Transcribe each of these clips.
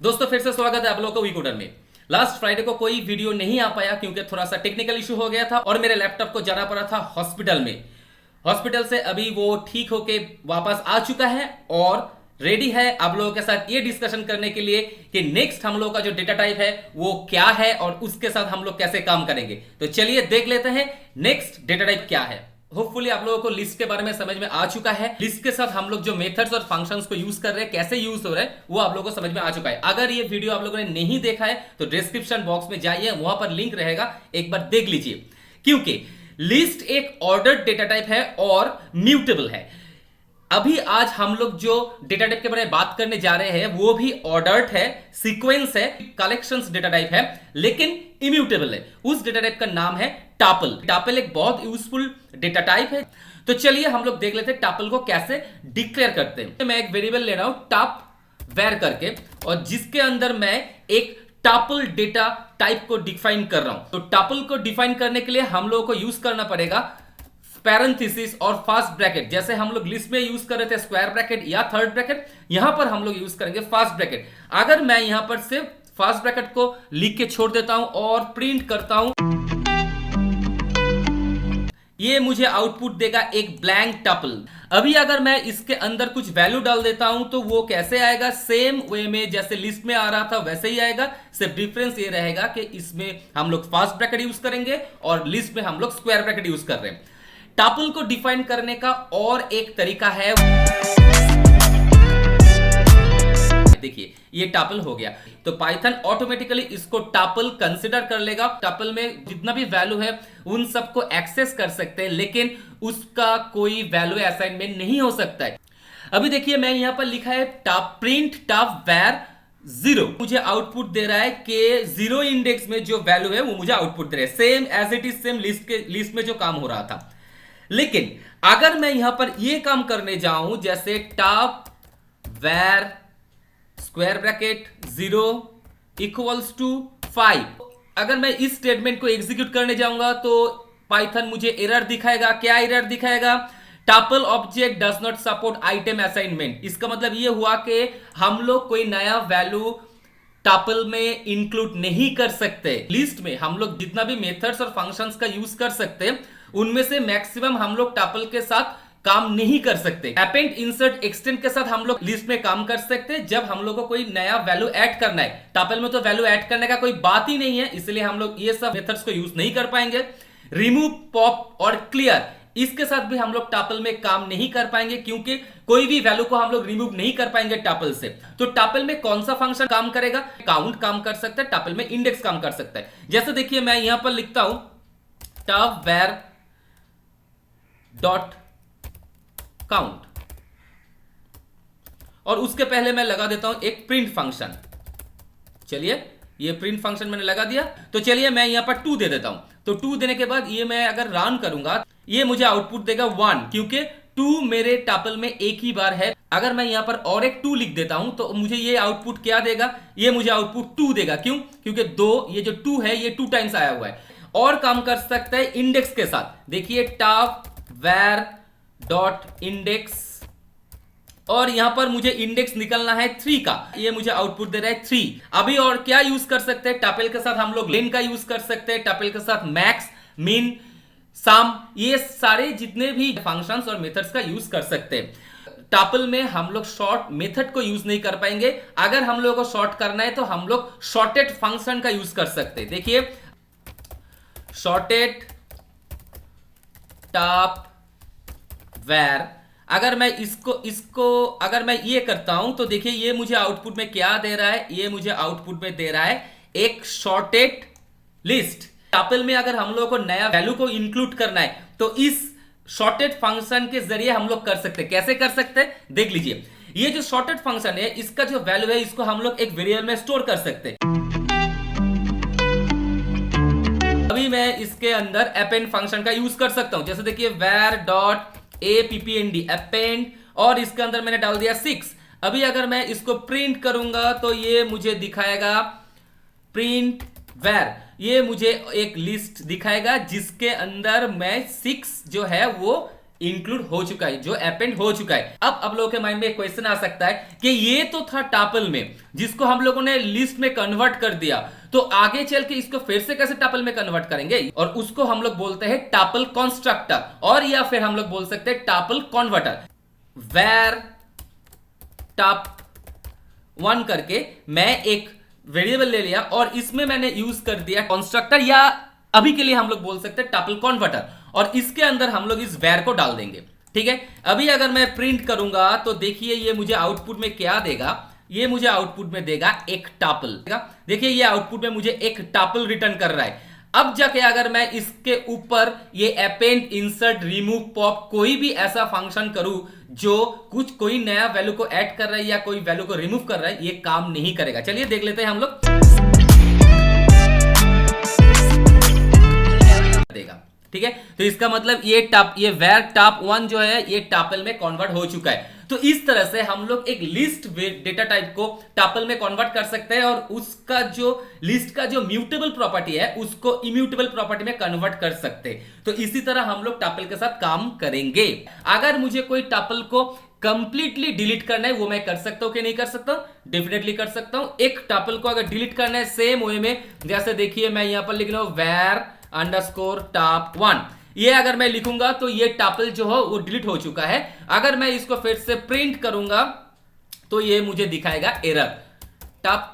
दोस्तों फिर से स्वागत है आप लोगों को वीकोडर में। लास्ट फ्राइडे को कोई वीडियो नहीं आ पाया क्योंकि थोड़ा सा टेक्निकल इशू हो गया था और मेरे लैपटॉप को जाना पड़ा था हॉस्पिटल में। हॉस्पिटल से अभी वो ठीक होके वापस आ चुका है और रेडी है आप लोगों के साथ ये डिस्कशन करने के लिए कि नेक्स्ट हम लोगों का जो डेटा टाइप है वो क्या है और उसके साथ हम लोग कैसे काम करेंगे। तो चलिए देख लेते हैं नेक्स्ट डेटा टाइप क्या है। होपफुली आप लोगों को लिस्ट के बारे में समझ में आ चुका है। लिस्ट के साथ हम लोग जो मेथड्स और फंक्शंस को यूज कर रहे हैं, कैसे यूज हो रहा है, वो आप लोगों को समझ में आ चुका है। अगर ये वीडियो आप लोगों ने नहीं देखा है तो डिस्क्रिप्शन बॉक्स में जाइए, वहां पर लिंक रहेगा, एक बार देख लीजिए। क्योंकि लिस्ट एक ऑर्डर्ड डेटा टाइप है और म्यूटेबल है। अभी आज हम लोग जो डेटा टाइप के बारे में बात करने जा रहे हैं वो भी ऑर्डर्ड है, सीक्वेंस है, कलेक्शंस डेटा टाइप है, लेकिन इम्यूटेबल है। उस डेटा टाइप का नाम है टापल। टापल एक बहुत यूजफुल डेटा टाइप है। तो चलिए हम लोग देख लेते हैं टापल को कैसे डिक्लेयर करते हैं। मैं एक वेरिएबल ले रहा हूं टाप वेर करके, और जिसके अंदर मैं एक टापल डेटा टाइप को डिफाइन कर रहा हूं। तो टापल को डिफाइन करने के लिए हम लोगों को यूज करना पड़ेगा पैरेंथेसिस और फास्ट ब्रैकेट। जैसे हम लोग लिस्ट में यूज कर रहे थे स्क्वायर ब्रैकेट या थर्ड ब्रैकेट, यहां पर हम लोग यूज करेंगे फास्ट ब्रैकेट। अगर मैं यहां पर सिर्फ फास्ट ब्रैकेट को लिख के छोड़ देता हूं और प्रिंट करता हूं, ये मुझे आउटपुट देगा एक ब्लैंक टपल। अभी अगर मैं इसके अंदर कुछ वैल्यू डाल देता हूं तो वो कैसे आएगा, सेम वे में जैसे लिस्ट में आ रहा था वैसे ही आएगा। सिर्फ डिफरेंस ये रहेगा कि इसमें हम लोग फास्ट ब्रैकेट यूज करेंगे और लिस्ट में हम लोग स्क्वायर ब्रैकेट यूज कर रहे हैं। टापल को डिफाइन करने का और एक तरीका है, देखिए ये टापल हो गया तो पाइथन ऑटोमेटिकली इसको टापल कंसीडर कर लेगा। टापल में जितना भी वैल्यू है उन सबको एक्सेस कर सकते हैं, लेकिन उसका कोई वैल्यू असाइनमेंट नहीं हो सकता है। अभी देखिए मैं यहां पर लिखा है टाप प्रिंट टाप वेर 0, मुझे आउटपुट दे रहा है कि 0 इंडेक्स में जो वैल्यू है वो मुझे आउटपुट दे रहा है, same as it is same list में जो काम हो रहा था। लेकिन अगर मैं यहां पर ये काम करने जाऊं जैसे tup var square bracket 0 equals to 5, अगर मैं इस स्टेटमेंट को एग्जीक्यूट करने जाऊंगा तो पाइथन मुझे एरर दिखाएगा। क्या एरर दिखाएगा? Tuple object does not support item assignment. इसका मतलब ये हुआ कि हम लोग कोई नया वैल्यू टापल में इंक्लूड नहीं कर सकते। लिस्ट में हम लोग जितना भी मेथड्स और फंक्शंस का यूज कर सकते हैं उनमें से मैक्सिमम हम लोग टापल के साथ काम नहीं कर सकते। अपेंड इंसर्ट एक्सटेंड के साथ हम लोग लिस्ट में काम कर सकते हैं जब हम लोग को कोई नया वैल्यू ऐड करना है। टापल में तो वैल्यू ऐड करने का कोई बात ही नहीं है, इसलिए हम लोग ये सब मेथड्स को यूज नहीं कर पाएंगे। रिमूव, पॉप और क्लियर, इसके साथ भी हम लोग टापल में काम नहीं कर पाएंगे क्योंकि कोई भी वैल्यू को हम लोग रिमूव नहीं कर पाएंगे टापल से। तो टापल में कौन सा फंक्शन काम करेगा? काउंट काम कर सकता है, टापल में इंडेक्स काम कर सकता है। जैसे देखिए मैं यहां पर लिखता हूं टाप वेर डॉट काउंट और उसके पहले मैं लगा देता हूं एक प्रिंट फंक्शन। चलिए ये प्रिंट फंक्शन मैंने लगा दिया। तो चलिए मैं यहां पर 2 दे देता हूं। तो 2 देने के बाद ये मैं अगर रन करूंगा ये मुझे आउटपुट देगा 1, क्योंकि 2 मेरे टापल में एक ही बार है। अगर मैं यहां पर और एक 2 लिख देता हूं तो मुझे ये आउटपुट क्या देगा? ये मुझे आउटपुट 2 देगा। क्यों? क्योंकि 2, ये जो 2 है ये 2 टाइम्स आया हुआ है। और काम कर सकता है इंडेक्स के साथ। देखिए टाप वेर डॉट इंडेक्स, और यहां पर मुझे इंडेक्स निकलना है 3 का, ये मुझे आउटपुट दे रहा है 3। अभी और क्या यूज कर सकते हैं? टापल के साथ हम लोग लेन का यूज कर सकते हैं, टापल के साथ मैक्स, मिन, सम, ये सारे जितने भी फंक्शंस और मेथड्स का यूज कर सकते हैं। टापल में हम लोग शॉर्ट मेथड को यूज नहीं कर पाएंगे। अगर हम लोगों को शॉर्ट करना है तो हम लोग शॉर्टेड फंक्शन का यूज कर सकते हैं। देखिए शॉर्टेड टाप वेर, अगर मैं इसको अगर मैं ये करता हूं तो देखिए ये मुझे आउटपुट में क्या दे रहा है? ये मुझे आउटपुट में दे रहा है एक शॉर्टेड लिस्ट। टापल में अगर हम लोगों को नया वैल्यू को इंक्लूड करना है तो इस शॉर्टेड फंक्शन के जरिए हम लोग कर सकते हैं। कैसे कर सकते हैं देख लीजिए। ये जो शॉर्टेड फंक्शन है इसका जो वैल्यू है इसको हम लोग एक वेरिएबल में स्टोर कर सकते हैं। अभी मैं इसके अंदर अपेंड फंक्शन का यूज कर सकता हूं। जैसे देखिए वेर डॉट append अपेंड, और इसके अंदर मैंने डाल दिया 6। अभी अगर मैं इसको प्रिंट करूंगा तो ये मुझे दिखाएगा प्रिंट वेर, ये मुझे एक लिस्ट दिखाएगा जिसके अंदर मैं 6 जो है वो इंक्लूड हो चुका है, जो अपेंड हो चुका है। अब आप लोगों के माइंड में एक क्वेश्चन आ सकता है कि ये तो था टापल में, जिसको हम लोगों ने लिस्ट में कन्वर्ट कर दिया, तो आगे चल के इसको फिर से कैसे टापल में कन्वर्ट करेंगे? और उसको हम लोग बोलते हैं टापल कंस्ट्रक्टर, और या फिर हम लोग बोल सकते हैं टापल कन्वर्टर। वेर टाप 1 करके मैं एक वेरिएबल ले लिया और इसमें मैंने यूज कर दिया कंस्ट्रक्टर, या अभी के लिए हम लोग बोल सकते हैं टापल कन्वर्टर, और इसके अंदर हम लोग इस वेर को डाल देंगे। ठीक है, अभी अगर मैं प्रिंट करूंगा तो देखिए ये मुझे आउटपुट में क्या देगा, ये मुझे आउटपुट में देगा एक टापल। देखिए ये आउटपुट में मुझे एक टापल रिटर्न कर रहा है। अब जाके अगर मैं इसके ऊपर ये अपेंड, इंसर्ट, रिमूव, पॉप कोई भी ऐसा फंक्शन करूं जो कोई नया वैल्यू को ऐड कर रहा है या कोई वैल्यू को रिमूव कर रहा है, ये काम नहीं करेगा। चलिए देख लेते हैं हम लोग। देगा, ठीक है। तो इसका मतलब ये वेर टाप 1 जो है ये टापल में कन्वर्ट हो चुका है। तो इस तरह से हम लोग एक लिस्ट डेटा टाइप को टापल में कन्वर्ट कर सकते हैं और उसका जो लिस्ट का जो म्यूटेबल प्रॉपर्टी है उसको इम्यूटेबल प्रॉपर्टी में कन्वर्ट कर सकते हैं। तो इसी तरह हम लोग टापल के साथ काम करेंगे। अगर मुझे कोई टापल को कंप्लीटली डिलीट करना है वो मैं कर सकता हूं कि नहीं कर सकता हूं? डेफिनेटली कर सकता हूं। एक टापल को अगर डिलीट करना है सेम वे में, जैसे देखिए मैं यहां पर लिख रहा हूं वेर अंडरस्कोर टाप 1, ये अगर मैं लिखूंगा तो ये टापल जो हो वो डिलीट हो चुका है। अगर मैं इसको फिर से प्रिंट करूंगा तो ये मुझे दिखाएगा एरर टाप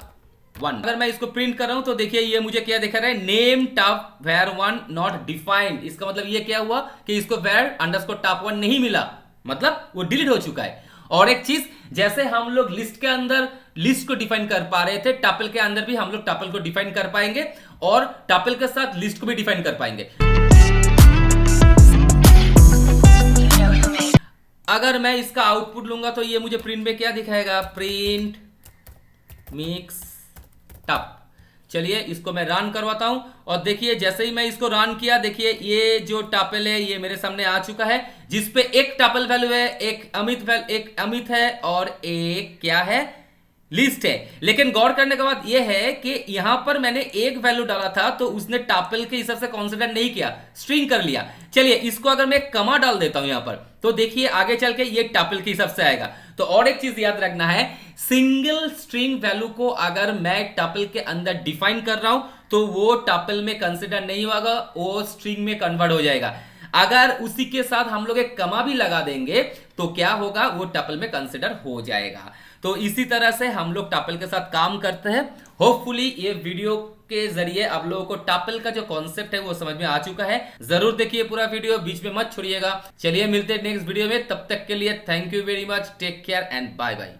1। अगर मैं इसको प्रिंट कर रहा हूं तो देखिए ये मुझे क्या दिखा रहा है, name tup var 1 not defined. इसका मतलब ये क्या हुआ कि इसको वेर अंडरस्कोर टाप 1 नहीं मिला, मतलब वो डिलीट हो चुका है। और एक चीज, जैसे हम लोग लिस्ट के अंदर लिस्ट को डिफाइन कर पा रहे थे, टापल के अंदर भी हम लोग टापल को डिफाइन कर पाएंगे और टापल के साथ लिस्ट को भी डिफाइन कर पाएंगे। अगर मैं इसका आउटपुट लूंगा तो ये मुझे प्रिंट में क्या दिखाएगा, प्रिंट मिक्स टप। चलिए इसको मैं रन करवाता हूं और देखिए जैसे ही मैं इसको रन किया, देखिए ये जो टापल है ये मेरे सामने आ चुका है, जिसपे एक टापल वैल्यू है, एक अमित है और एक क्या है, लिस्ट है। लेकिन गौर करने के बाद यह है कि यहां पर मैंने एक वैल्यू डाला था तो उसने टापल के हिसाब से कंसीडर नहीं किया, स्ट्रिंग कर लिया। चलिए इसको अगर मैं कमा डाल देता हूं यहां पर तो देखिए आगे चल के ये टापल के हिसाब से आएगा। तो और एक चीज याद रखना है, सिंगल स्ट्रिंग वैल्यू को अगर मैं टापल के अंदर डिफाइन कर रहा हूं तो वो टापल में कंसीडर नहीं होगा, वो स्ट्रिंग में कन्वर्ट हो जाएगा। अगर उसी के साथ हम लोग एक कमा भी लगा देंगे तो क्या होगा, वो टापल में कंसीडर हो जाएगा। तो इसी तरह से हम लोग टापल के साथ काम करते हैं। होपफुली ये वीडियो के जरिए आप लोगों को टापल का जो कॉन्सेप्ट है वो समझ में आ चुका है। जरूर देखिए पूरा वीडियो, बीच में मत छोड़िएगा। चलिए मिलते हैं नेक्स्ट वीडियो में, तब तक के लिए thank you very much, take care and bye bye.